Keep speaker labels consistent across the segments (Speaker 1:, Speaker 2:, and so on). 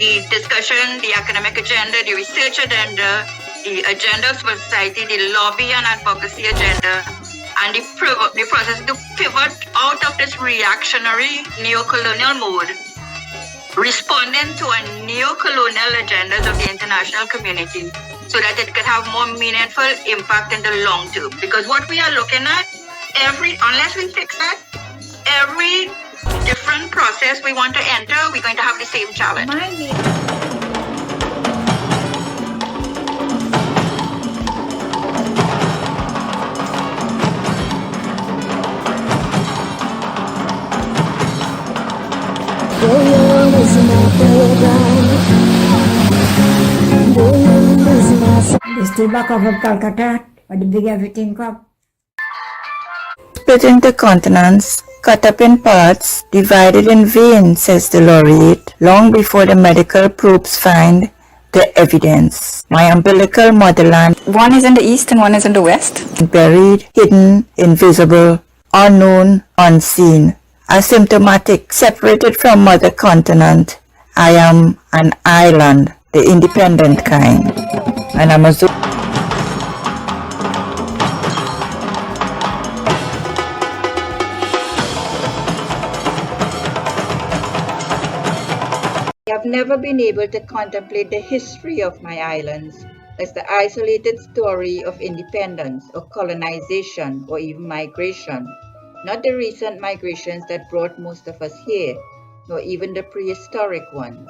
Speaker 1: the discussion, the academic agenda, the research agenda, the agenda of civil society, the lobby and advocacy agenda, and the process to pivot out of this reactionary neo-colonial mode, responding to a neo-colonial agendas of the international community so that it could have more meaningful impact in the long term. Because what we are looking at, unless we fix that, every different process we want to enter, we're going to have the same challenge.
Speaker 2: They still back up from Calcutta, but the big everything come.
Speaker 3: Split into continents, cut up in parts, divided in vain, says the laureate, long before the medical proofs find the evidence. My umbilical motherland,
Speaker 4: one is in the east and one is in the west.
Speaker 3: Buried, hidden, invisible, unknown, unseen. Asymptomatic, separated from mother continent. I am an island, the independent kind. And I'm a
Speaker 1: I have never been able to contemplate the history of my islands as the isolated story of independence or colonization or even migration, not the recent migrations that brought most of us here, nor even the prehistoric ones.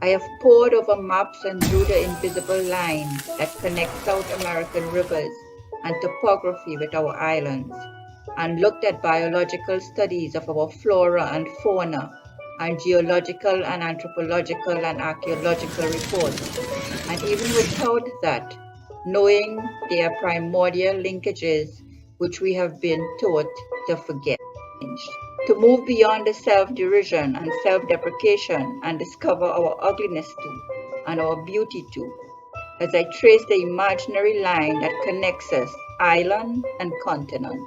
Speaker 1: I have pored over maps and drew the invisible line that connects South American rivers and topography with our islands, and looked at biological studies of our flora and fauna, and geological and anthropological and archaeological reports, and even without that, knowing their primordial linkages which we have been taught to forget. To move beyond the self-derision and self-deprecation and discover our ugliness too, and our beauty too, as I trace the imaginary line that connects us, island and continent.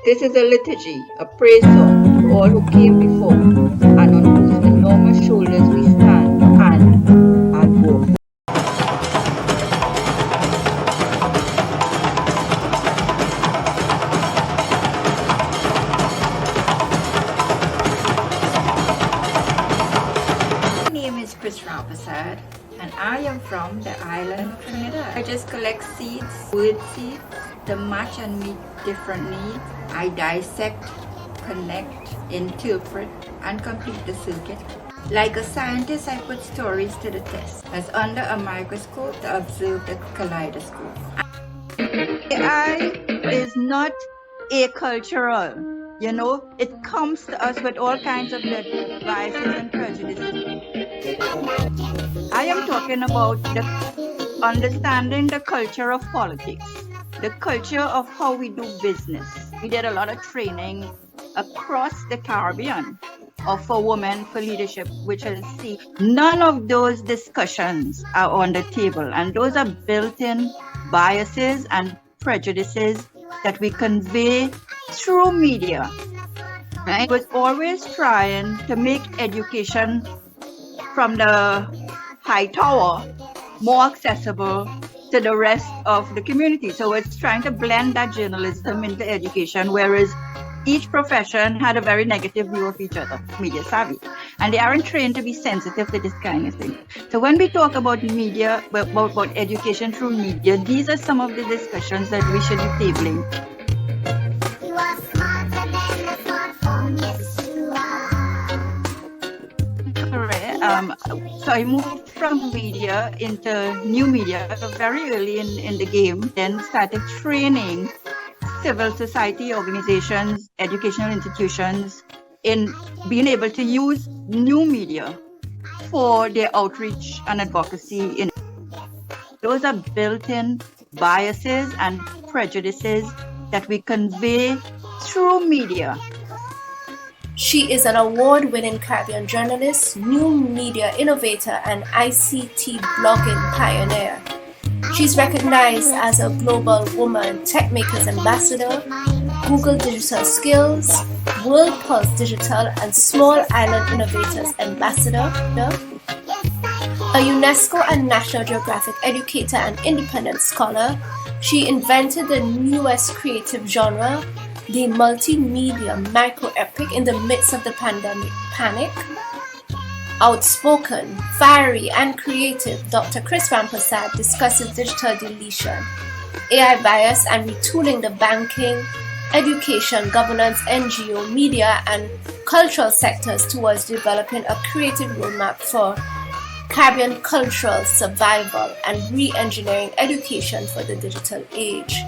Speaker 1: This is a liturgy, a praise song to all who came before, and on whose enormous shoulders we stand and walk. My name is Kris Rampersad, and I am from the island of Trinidad. I just collect seeds, word seeds, to match and meet different needs. I dissect, connect, interpret, and complete the circuit. Like a scientist, I put stories to the test, as under a microscope to observe the kaleidoscope. AI is not acultural. You know, it comes to us with all kinds of biases and prejudices. I am talking about understanding the culture of politics, the culture of how we do business. We did a lot of training across the Caribbean for women for leadership, which is see. None of those discussions are on the table, and those are built-in biases and prejudices that we convey through media. Right? It was always trying to make education from the high tower more accessible to the rest of the community. So it's trying to blend that journalism into education, whereas each profession had a very negative view of each other, media savvy, and they aren't trained to be sensitive to this kind of thing. So when we talk about media, about education through media, these are some of the discussions that we should be tabling. So I moved from media into new media very early in the game, then started training civil society organizations, educational institutions in being able to use new media for their outreach and advocacy. Those are built-in biases and prejudices that we convey through media.
Speaker 5: She is an award-winning Caribbean journalist, new media innovator, and ICT blogging pioneer. She's recognized as a Global Woman Techmakers Ambassador, Google Digital Skills, World Pulse Digital, and Small Island Innovators Ambassador. A UNESCO and National Geographic educator and independent scholar, she invented the newest creative genre, the multimedia microepic in the midst of the pandemic panic. Outspoken, fiery, and creative, Dr. Kris Rampersad discusses digital deletion, AI bias, and retooling the banking, education, governance, NGO, media, and cultural sectors towards developing a creative roadmap for Caribbean cultural survival and re-engineering education for the digital age.